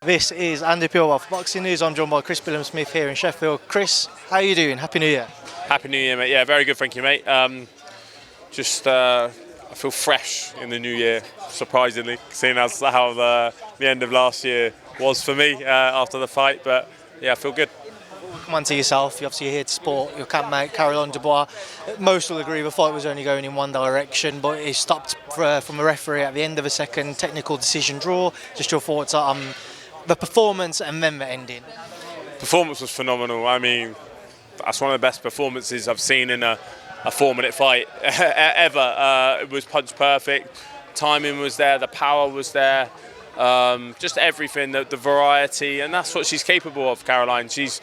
This is Andi Purewal for Boxing News. I'm joined by Billam-Smith here in Sheffield. Chris, how are you doing? Happy New Year. Happy New Year, mate. Yeah, very good, thank you, mate. I feel fresh in the new year, surprisingly, seeing as how the end of last year was for me after the fight. But yeah, I feel good. Come on to yourself. You're obviously here to support your campmate, Dubois. Most will agree the fight was only going in one direction, but it stopped from a referee at the end of a second technical decision draw. Just your thoughts on the performance and then the ending? Performance was phenomenal. I mean, that's one of the best performances I've seen in a 4-minute fight ever. It was punch perfect. Timing was there. The power was there. Just everything, the variety, and that's what she's capable of, Caroline. She's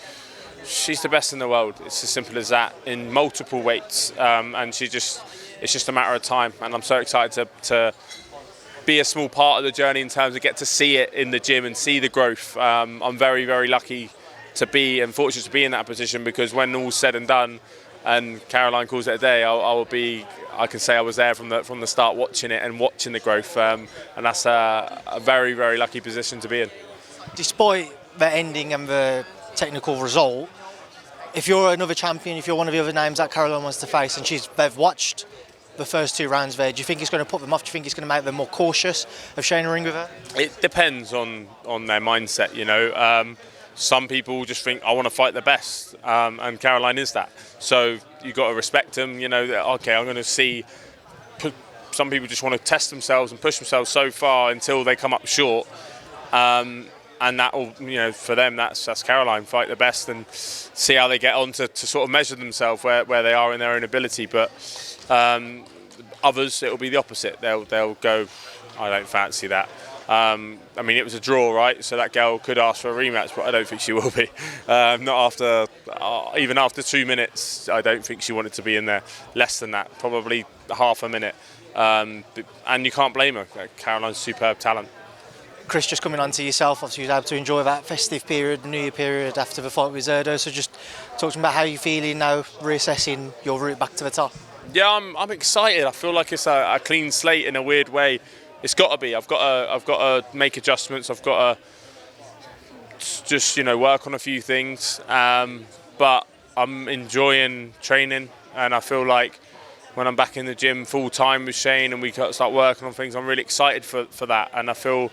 the best in the world. It's as simple as that, in multiple weights, and it's just a matter of time. And I'm so excited to be a small part of the journey in terms of get to see it in the gym and see the growth. I'm very, very lucky to be and fortunate to be in that position, because when all's said and done and Caroline calls it a day, I can say I was there from the start, watching it and watching the growth, and that's a very, very lucky position to be in. Despite the ending and the technical result, if you're another champion, if you're one of the other names that Caroline wants to face, and they've watched the first two rounds there, do you think it's going to put them off? Do you think it's going to make them more cautious of sharing a ring with her? It depends on their mindset, you know. Some people just think, I want to fight the best, and Caroline is that. So you've got to respect them, you know, okay, I'm going to see. Some people just want to test themselves and push themselves so far until they come up short. And that will, you know, for them, that's Caroline, fight the best and see how they get on to sort of measure themselves where they are in their own ability. But others, it will be the opposite. They'll go, I don't fancy that. I mean, it was a draw, right? So that girl could ask for a rematch, but I don't think she will be. Not after, even after 2 minutes, I don't think she wanted to be in there. Less than that, probably half a minute. And you can't blame her. Caroline's superb talent. Chris, just coming on to yourself, obviously you was able to enjoy that festive period, the New Year period after the fight with Zerdo. So just talk to me about how you're feeling now, reassessing your route back to the top. Yeah, I'm excited. I feel like it's a clean slate in a weird way. It's got to be. I've got to make adjustments. I've got to just, you know, work on a few things. But I'm enjoying training, and I feel like when I'm back in the gym full time with Shane and we start working on things, I'm really excited for that, and I feel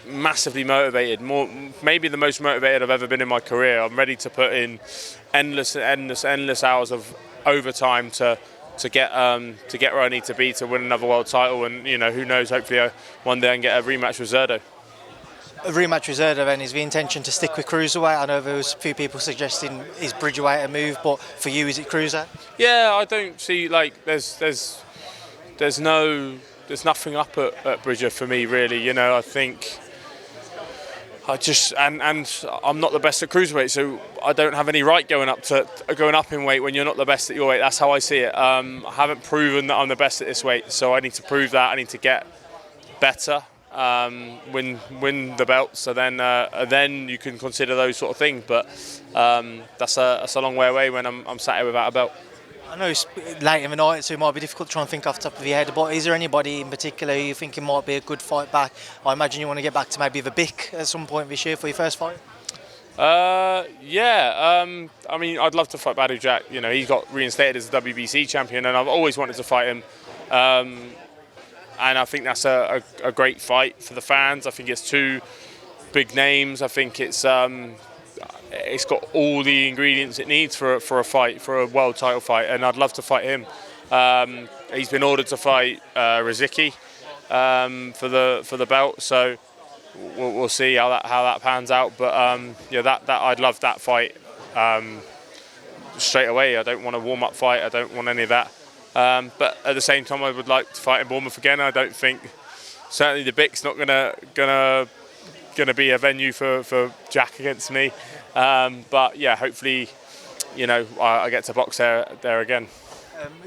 massively motivated. Maybe the most motivated I've ever been in my career. I'm ready to put in endless hours of overtime to get where I need to be to win another world title, and you know, who knows, hopefully one day I can get a rematch with Zerdo. A rematch with Zerdo then, is the intention to stick with cruiserweight? I know there was a few people suggesting is bridgerweight a move, but for you, is it cruiser? Yeah, I don't see, like, there's nothing up at Bridger for me, really. You know, I think and I'm not the best at cruiserweight, so I don't have any right going up in weight when you're not the best at your weight. That's how I see it. I haven't proven that I'm the best at this weight, so I need to prove that. I need to get better, win the belt. So then you can consider those sort of things. But that's a long way away when I'm sat here without a belt. I know it's late in the night, so it might be difficult to try and think off the top of your head, but is there anybody in particular who you think it might be a good fight back? I imagine you want to get back to maybe the BIC at some point this year for your first fight? Yeah. I mean, I'd love to fight Badou Jack. You know, he got reinstated as the WBC champion, and I've always wanted to fight him. And I think that's a great fight for the fans. I think it's two big names. I think it's got all the ingredients it needs for a fight, for a world title fight, and I'd love to fight him. He's been ordered to fight Riziki for the belt, so we'll see how that pans out. But yeah, that I'd love that fight straight away. I don't want a warm-up fight. I don't want any of that. But at the same time, I would like to fight in Bournemouth again. I don't think, certainly the BIC's not gonna be a venue for Jack against me. But yeah, hopefully, you know, I get to box there again.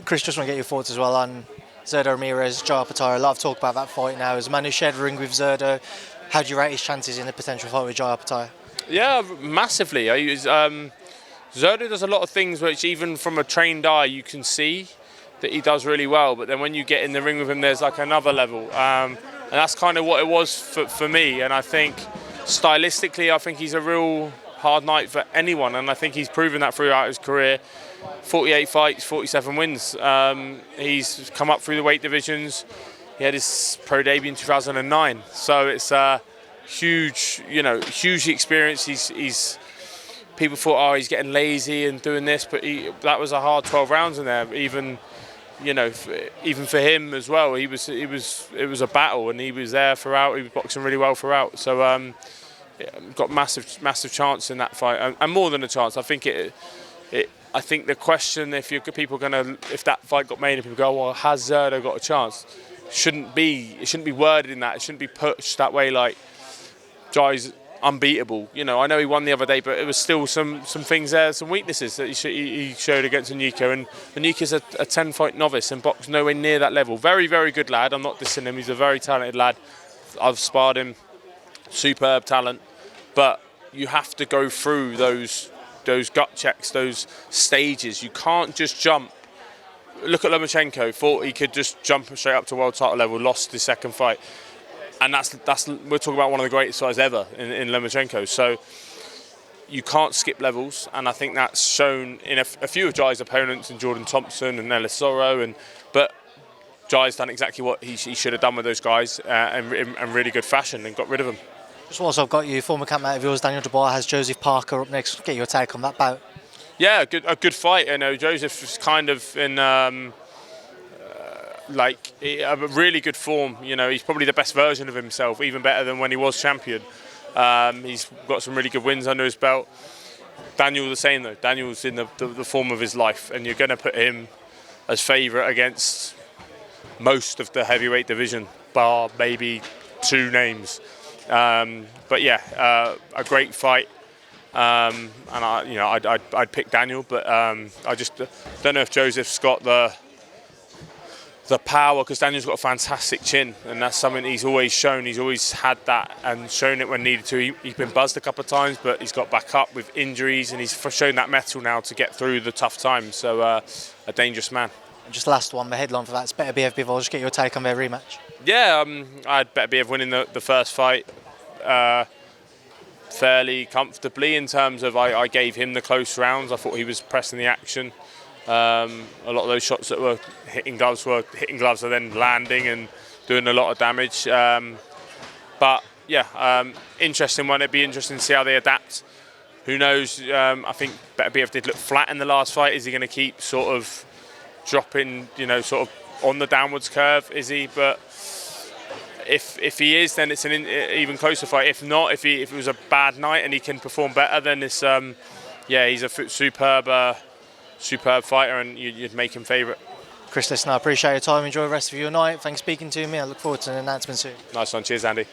Chris, just want to get your thoughts as well on Z Ramirez, Jai Opetaia. A lot of talk about that fight now. As a man who shared a ring with Zerdo, how do you rate his chances in a potential fight with Jai Opetaia? Yeah, massively. Zerdo does a lot of things which, even from a trained eye, you can see that he does really well. But then when you get in the ring with him, there's like another level. And that's kind of what it was for me. And I think stylistically, I think he's a real hard night for anyone, and I think he's proven that throughout his career. 48 fights, 47 wins. He's come up through the weight divisions. He had his pro debut in 2009, so it's huge, hugely experienced. He's people thought, oh, he's getting lazy and doing this, but that was a hard 12 rounds in there. Even for him as well, it was a battle, and he was there throughout. He was boxing really well throughout. So got massive chance in that fight, and more than a chance. I think I think the question, if that fight got made and people go, well, has Zerdo got a chance? It shouldn't be worded in that. It shouldn't be pushed that way. Like, Jai's unbeatable. I know he won the other day, but it was still some things there, some weaknesses that he showed against Onyeka. And Onyeka's a 10-fight novice and boxed nowhere near that level. Very, very good lad. I'm not dissing him. He's a very talented lad. I've sparred him. Superb talent. But you have to go through those gut checks, those stages. You can't just jump. Look at Lomachenko. Thought he could just jump straight up to world title level. Lost his second fight. And that's we're talking about one of the greatest fights ever in Lomachenko. So you can't skip levels, and I think that's shown in a few of Jai's opponents, in Jordan Thompson and Nellis Soro. But Jai's done exactly what he should have done with those guys in really good fashion, and got rid of them. Just whilst I've got you, former campmate of yours, Daniel Dubois, has Joseph Parker up next. Get your take on that bout. Yeah, a good fight. Joseph is kind of in a really good form. He's probably the best version of himself, even better than when he was champion. He's got some really good wins under his belt. Daniel the same though. Daniel's in the form of his life, and you're going to put him as favourite against most of the heavyweight division, bar maybe two names. But yeah, a great fight. And I'd pick Daniel, but I just don't know if Joseph's got the power, because Daniel's got a fantastic chin, and that's something he's always shown. He's always had that and shown it when needed to. He's been buzzed a couple of times, but he's got back up with injuries, and he's shown that mettle now to get through the tough times. So a dangerous man. And just last one, the headline for that's Beterbiev Bivol. Just get your take on their rematch. Yeah, I'd Beterbiev winning the first fight fairly comfortably, in terms of I gave him the close rounds. I thought he was pressing the action. A lot of those shots that were hitting gloves are then landing and doing a lot of damage. But yeah, interesting one. It'd be interesting to see how they adapt. Who knows? I think Beterbiev did look flat in the last fight. Is he going to keep sort of dropping, sort of on the downwards curve? Is he? But if he is, then it's an even closer fight. If not, if it was a bad night and he can perform better, then it's he's a superb fighter, and you'd make him favourite. Chris, listen, I appreciate your time. Enjoy the rest of your night. Thanks for speaking to me. I look forward to an announcement soon. Nice one. Cheers, Andy.